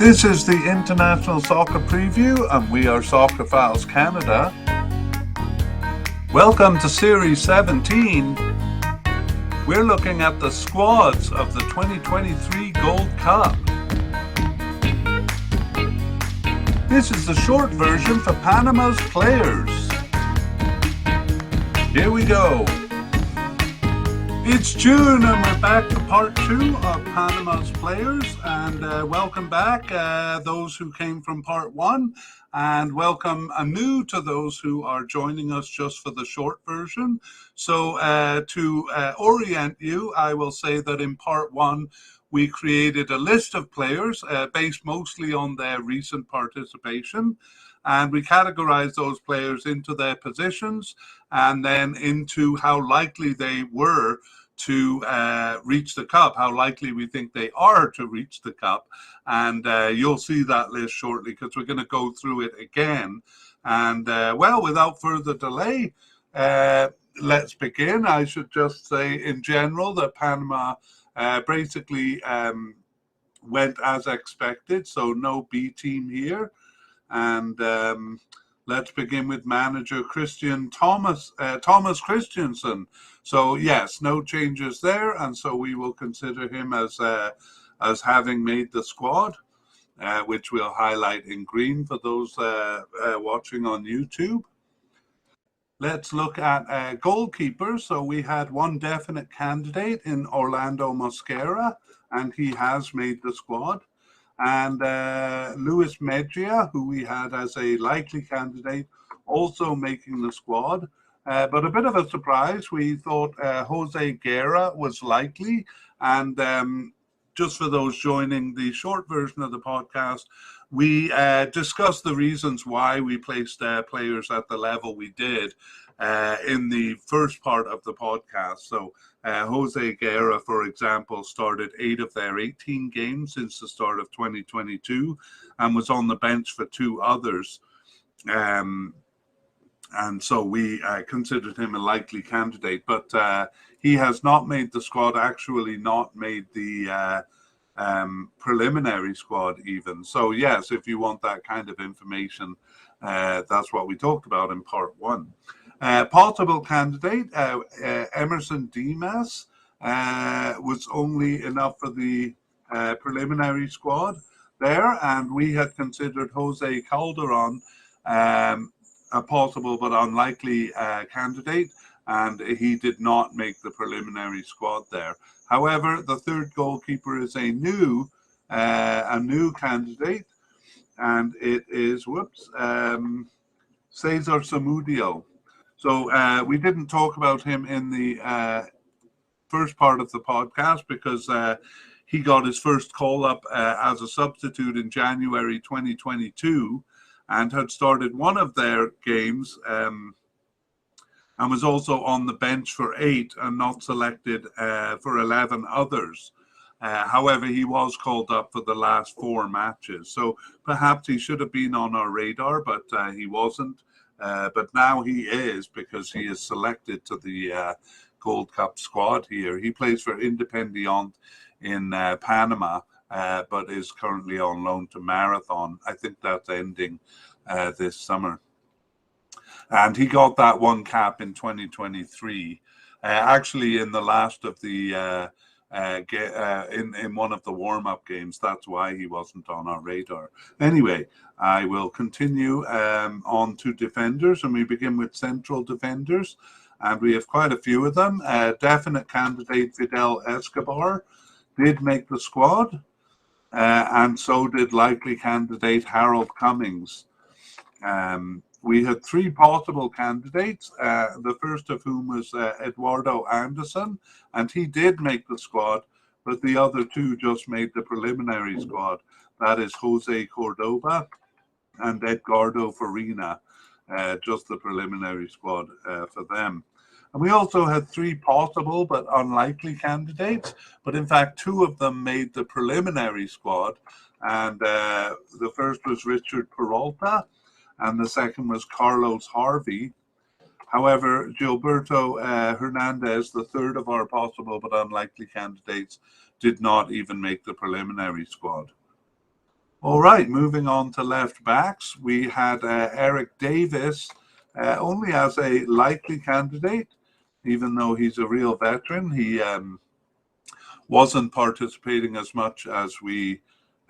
This is the International Soccer Preview, and we are Soccer Files Canada. Welcome to Series 17. We're looking at the squads of the 2023 Gold Cup. This is the short version for Panama's players. Here we go. It's June and we're back to part 2 of Panama's players, and welcome back those who came from part 1, and welcome anew to those who are joining us just for the short version. So to orient you, I will say that in part 1 we created a list of players based mostly on their recent participation, and we categorized those players into their positions and then into how likely they were to reach the cup, how likely we think they are to reach the cup. And you'll see that list shortly because we're going to go through it again. And well, without further delay, let's begin. I should just say in general that Panama basically went as expected, so no B team here. And let's begin with manager Thomas Christiansen. So yes, no changes there, and so we will consider him as having made the squad, which we'll highlight in green for those watching on YouTube. Let's look at goalkeepers. So we had one definite candidate in Orlando Mosquera, and he has made the squad. And Luis Medria, who we had as a likely candidate, also making the squad. But a bit of a surprise, we thought Jose Guerra was likely. And just for those joining the short version of the podcast, we discussed the reasons why we placed players at the level we did in the first part of the podcast. So Jose Guerra, for example, started 8 of their 18 games since the start of 2022 and was on the bench for 2 others. And so we considered him a likely candidate, but he has not made the squad, actually not made the preliminary squad even. So yes, if you want that kind of information, that's what we talked about in part 1. Possible candidate, Emerson Dimas, was only enough for the preliminary squad there, and we had considered Jose Calderon a possible but unlikely candidate, and he did not make the preliminary squad there. However, the third goalkeeper is a new candidate, and it is Cesar Zamudio. So we didn't talk about him in the first part of the podcast because he got his first call up as a substitute in January 2022 and had started one of their games and was also on the bench for 8 and not selected for 11 others. However, he was called up for the last 4 matches. So perhaps he should have been on our radar, but he wasn't. But now he is, because he is selected to the Gold Cup squad here. He plays for Independiente in Panama, but is currently on loan to Marathon. I think that's ending this summer. And he got that 1 cap in 2023, actually in the last of the in one of the warm-up games. That's why he wasn't on our radar. Anyway, I will continue on to defenders, and we begin with central defenders, and we have quite a few of them. Definite candidate Fidel Escobar did make the squad, and so did likely candidate Harold Cummings. We had 3 possible candidates, the first of whom was Eduardo Anderson, and he did make the squad, but the other 2 just made the preliminary squad. That is Jose Cordoba and Edgardo Farina, just the preliminary squad for them. And we also had 3 possible but unlikely candidates, but in fact 2 of them made the preliminary squad, and the first was Richard Peralta, and the second was Carlos Harvey. However, Gilberto Hernandez, the third of our possible but unlikely candidates, did not even make the preliminary squad. All right, moving on to left backs, we had Eric Davis only as a likely candidate, even though he's a real veteran. He wasn't participating as much as he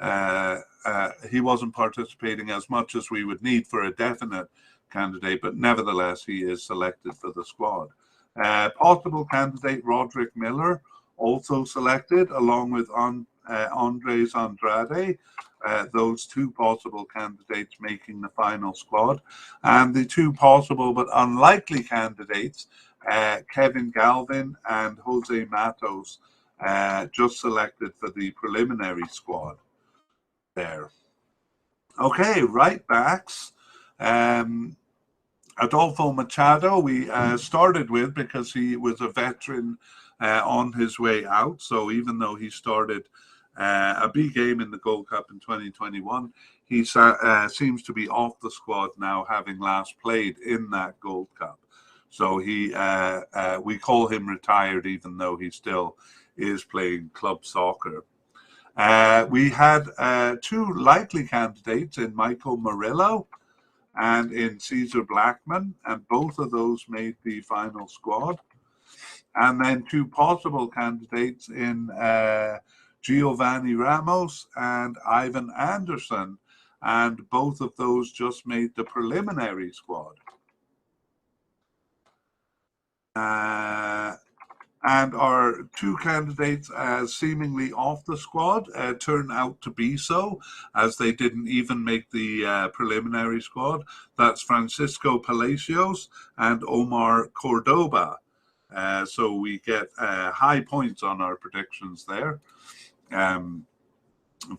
wasn't participating as much as we would need for a definite candidate, but nevertheless, he is selected for the squad. Possible candidate Roderick Miller, also selected, along with Andres Andrade. Those two possible candidates making the final squad. And the two possible but unlikely candidates, Kevin Galvin and Jose Matos, just selected for the preliminary squad there. Okay, right backs. Adolfo Machado, we started with because he was a veteran on his way out. So even though he started a big game in the Gold Cup in 2021, he seems to be off the squad now, having last played in that Gold Cup. So we call him retired, even though he still is playing club soccer. We had two likely candidates in Michael Murillo and in Caesar Blackman, and both of those made the final squad. And then two possible candidates in Giovanni Ramos and Ivan Anderson, and both of those just made the preliminary squad. And our two candidates as seemingly off the squad turn out to be so, as they didn't even make the preliminary squad. That's Francisco Palacios and Omar Cordoba. So we get high points on our predictions there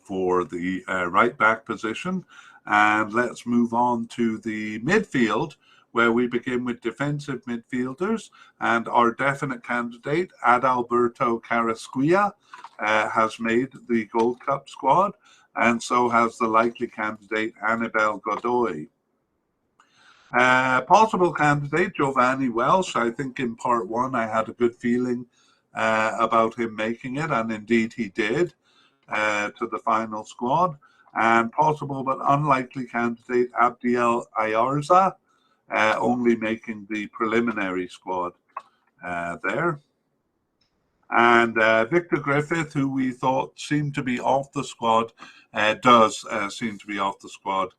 for the right back position. And let's move on to the midfield, where we begin with defensive midfielders, and our definite candidate, Adalberto Carrasquilla, has made the Gold Cup squad, and so has the likely candidate, Anibal Godoy. Possible candidate, Giovanni Welsh. I think in part one I had a good feeling about him making it, and indeed he did, to the final squad. And possible but unlikely candidate, Abdiel Ayarza, only making the preliminary squad there. And Victor Griffith, who we thought seemed to be off the squad, does seem to be off the squad,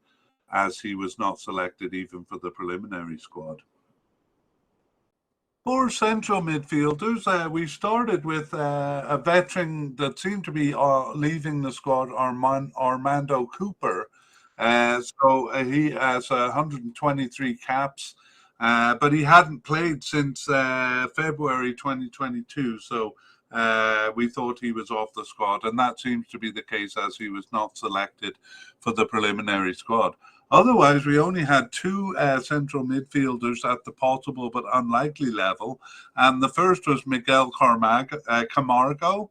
as he was not selected even for the preliminary squad. For central midfielders, we started with a veteran that seemed to be leaving the squad, Armando Cooper. He has 123 caps, but he hadn't played since February 2022. So we thought he was off the squad, and that seems to be the case, as he was not selected for the preliminary squad. Otherwise, we only had two central midfielders at the possible but unlikely level, and the first was Miguel Camargo,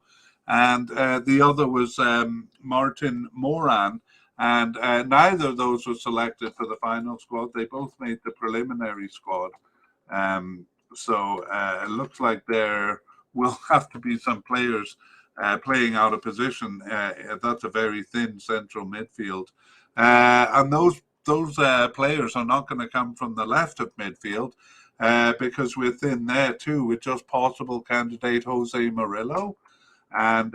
and the other was Martin Moran. And neither of those were selected for the final squad. They both made the preliminary squad. So it looks like there will have to be some players playing out of position. That's a very thin central midfield. And those players are not going to come from the left of midfield because we're thin there too, with just possible candidate Jose Murillo and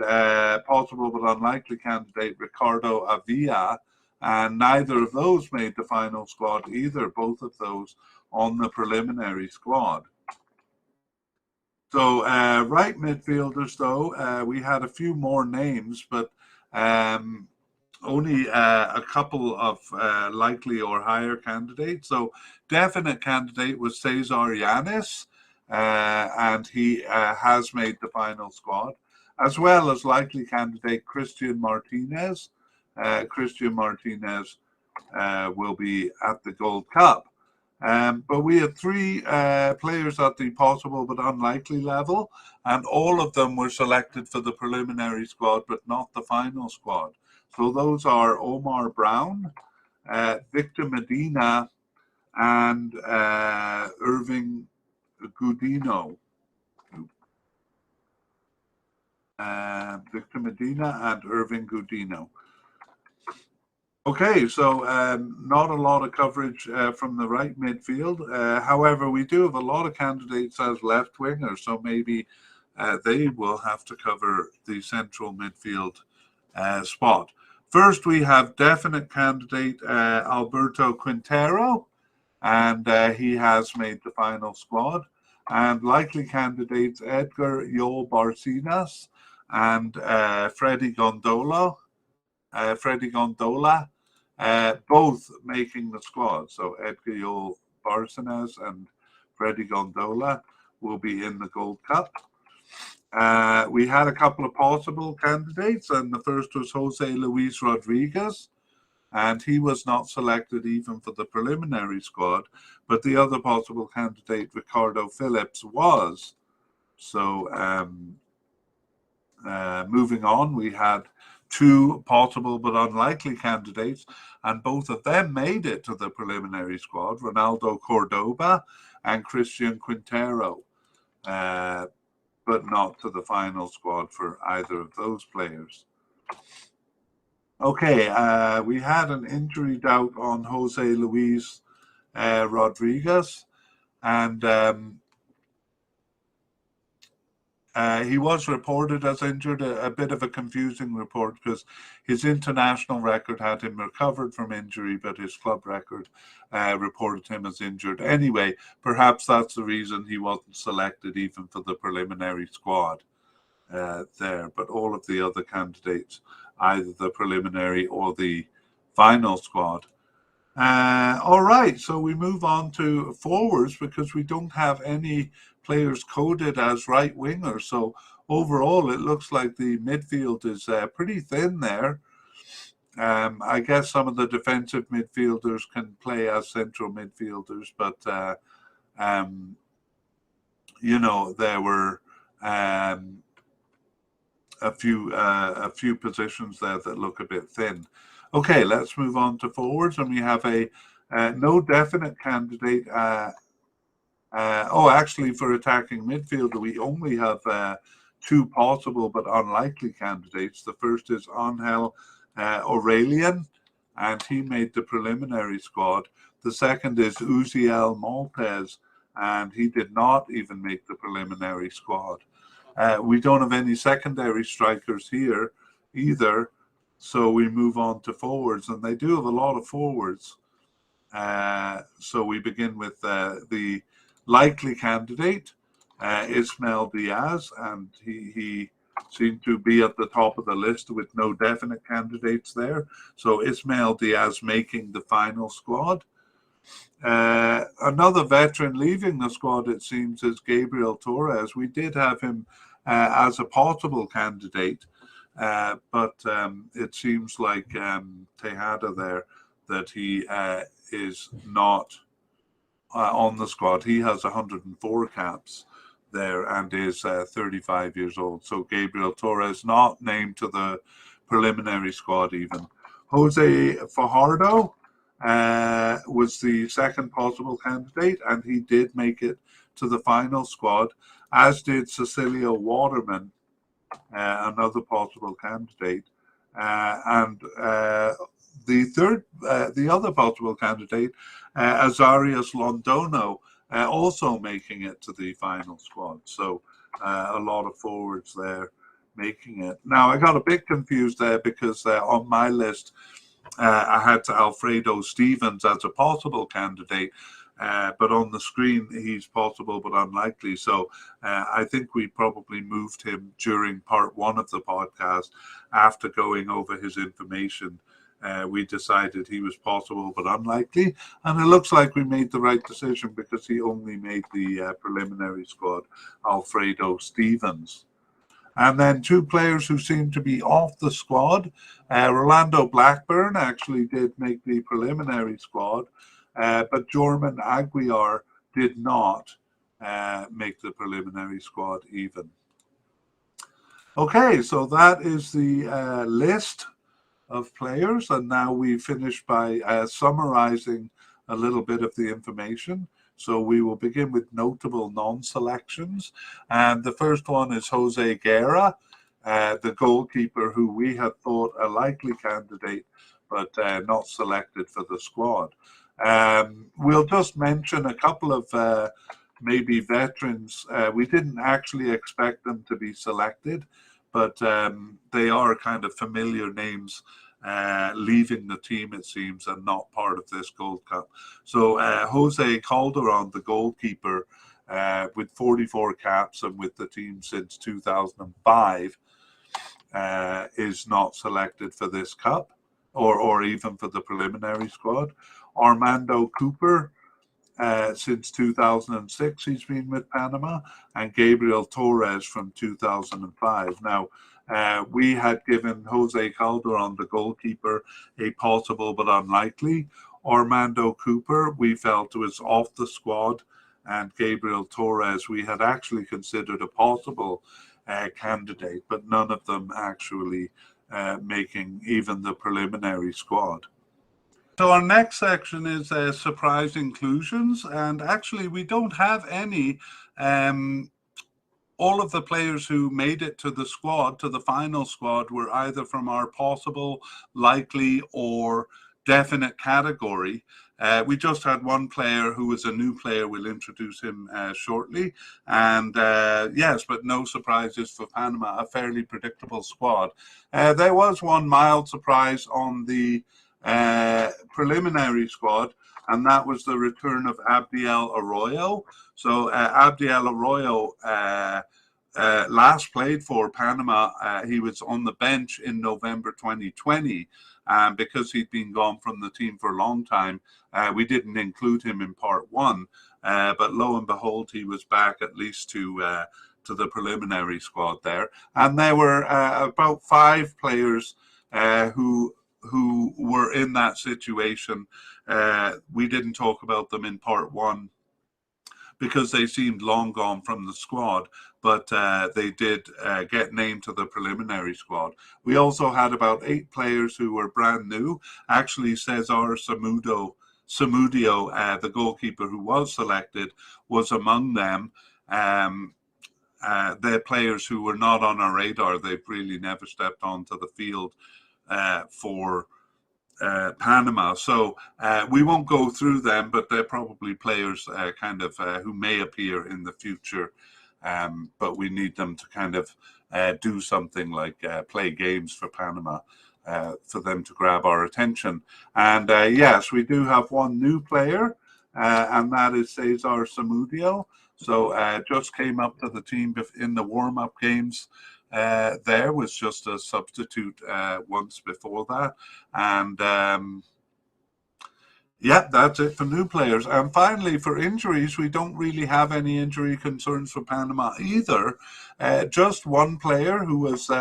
possible but unlikely candidate Ricardo Avila, and neither of those made the final squad either, both of those on the preliminary squad. So right midfielders, though, we had a few more names, but only a couple of likely or higher candidates. So definite candidate was Cesar Yanis, and he has made the final squad, as well as likely candidate Christian Martinez. Christian Martinez will be at the Gold Cup. But we had three players at the possible but unlikely level, and all of them were selected for the preliminary squad, but not the final squad. So those are Omar Brown, Victor Medina, and Irving Gudino. Victor Medina and Irving Gudino. Okay, so not a lot of coverage from the right midfield. However, we do have a lot of candidates as left wingers, so maybe they will have to cover the central midfield spot. First, we have definite candidate Alberto Quintero, and he has made the final squad. And likely candidates Edgar Yol Barcinas and Freddie Gondola, both making the squad. So Edgar Yol Barcinas and Freddie Gondola will be in the Gold Cup. We had a couple of possible candidates, and the first was Jose Luis Rodriguez, and he was not selected even for the preliminary squad, but the other possible candidate, Ricardo Phillips, was. So moving on, we had two possible but unlikely candidates, and both of them made it to the preliminary squad, Ronaldo Cordoba and Christian Quintero, but not to the final squad for either of those players. Okay, we had an injury doubt on Jose Luis Rodriguez, and he was reported as injured, a bit of a confusing report because his international record had him recovered from injury, but his club record reported him as injured. Anyway, perhaps that's the reason he wasn't selected even for the preliminary squad there. But all of the other candidates, either the preliminary or the final squad. All right, so we move on to forwards because we don't have any players coded as right wingers. So overall, it looks like the midfield is pretty thin there. I guess some of the defensive midfielders can play as central midfielders, but there were a few positions there that look a bit thin. Okay, let's move on to forwards, and we have a no definite candidate. Actually, for attacking midfielder, we only have two possible but unlikely candidates. The first is Angel Aurelian, and he made the preliminary squad. The second is Uziel Maltez, and he did not even make the preliminary squad. We don't have any secondary strikers here either, so we move on to forwards, and they do have a lot of forwards. So we begin with the likely candidate, Ismael Diaz, and he seemed to be at the top of the list with no definite candidates there. So Ismael Diaz making the final squad. Another veteran leaving the squad, it seems, is Gabriel Torres. We did have him as a possible candidate, but it seems like Tejada there that he is not on the squad. He has 104 caps there and is 35 years old. So Gabriel Torres not named to the preliminary squad even. Jose Fajardo was the second possible candidate, and he did make it to the final squad, as did Cecilio Waterman, another possible candidate. And the other possible candidate, Azarias Londono, also making it to the final squad. So a lot of forwards there making it. Now, I got a bit confused there because on my list, I had Alfredo Stevens as a possible candidate, but on the screen he's possible but unlikely. So I think we probably moved him during part one of the podcast. After going over his information, we decided he was possible but unlikely, and it looks like we made the right decision because he only made the preliminary squad, Alfredo Stevens. And then two players who seem to be off the squad. Rolando Blackburn actually did make the preliminary squad, but Jorman Aguiar did not make the preliminary squad even. Okay, so that is the list of players, and now we finish by summarizing a little bit of the information. So we will begin with notable non-selections. And the first one is Jose Guerra, the goalkeeper who we had thought a likely candidate, but not selected for the squad. We'll just mention a couple of maybe veterans. We didn't actually expect them to be selected, but they are kind of familiar names leaving the team, it seems, and not part of this Gold Cup. So Jose Calderon, the goalkeeper, with 44 caps and with the team since 2005, is not selected for this cup or even for the preliminary squad. Armando Cooper, since 2006, he's been with Panama, and Gabriel Torres from 2005. Now, we had given Jose Calderon, the goalkeeper, a possible but unlikely. Armando Cooper, we felt was off the squad, and Gabriel Torres, we had actually considered a possible candidate, but none of them actually making even the preliminary squad. So our next section is surprise inclusions, and actually we don't have any. All of the players who made it to the squad, to the final squad, were either from our possible, likely, or definite category. We just had one player who was a new player. We'll introduce him shortly. And yes, but no surprises for Panama, a fairly predictable squad. There was one mild surprise on the preliminary squad, and that was the return of Abdiel Arroyo. So Abdiel Arroyo last played for Panama. He was on the bench in November 2020, and because he'd been gone from the team for a long time, we didn't include him in part one. But lo and behold, he was back at least to the preliminary squad there. And there were about 5 players who were in that situation. We didn't talk about them in part one because they seemed long gone from the squad, but they did get named to the preliminary squad. We also had about 8 players who were brand new. Actually, Cesar Samudio, the goalkeeper who was selected, was among them. They're players who were not on our radar. They've really never stepped onto the field for Panama. So we won't go through them, but they're probably players who may appear in the future. But we need them to kind of do something like play games for Panama for them to grab our attention. And yes, we do have one new player, and that is Cesar Samudio. So just came up to the team in the warm-up games. There was just a substitute once before that. And yeah, that's it for new players. And finally, for injuries, we don't really have any injury concerns for Panama either. Just one player who was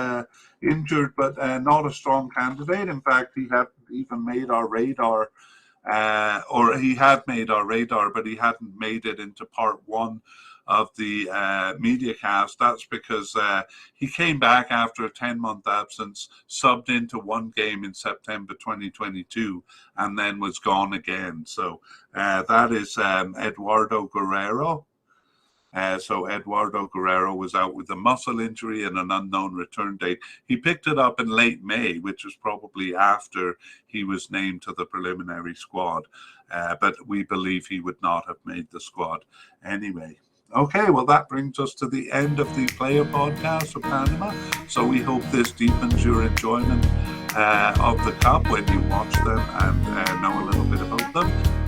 injured, but not a strong candidate. In fact, he hadn't even made our radar, or he had made our radar, but he hadn't made it into part one of the media cast. That's because he came back after a 10-month absence, subbed into one game in September 2022, and then was gone again. So that is Eduardo Guerrero. So Eduardo Guerrero was out with a muscle injury and an unknown return date. He picked it up in late May, which was probably after he was named to the preliminary squad. But we believe he would not have made the squad anyway. Okay, well, that brings us to the end of the player podcast for Panama. So we hope this deepens your enjoyment of the Cup when you watch them and know a little bit about them.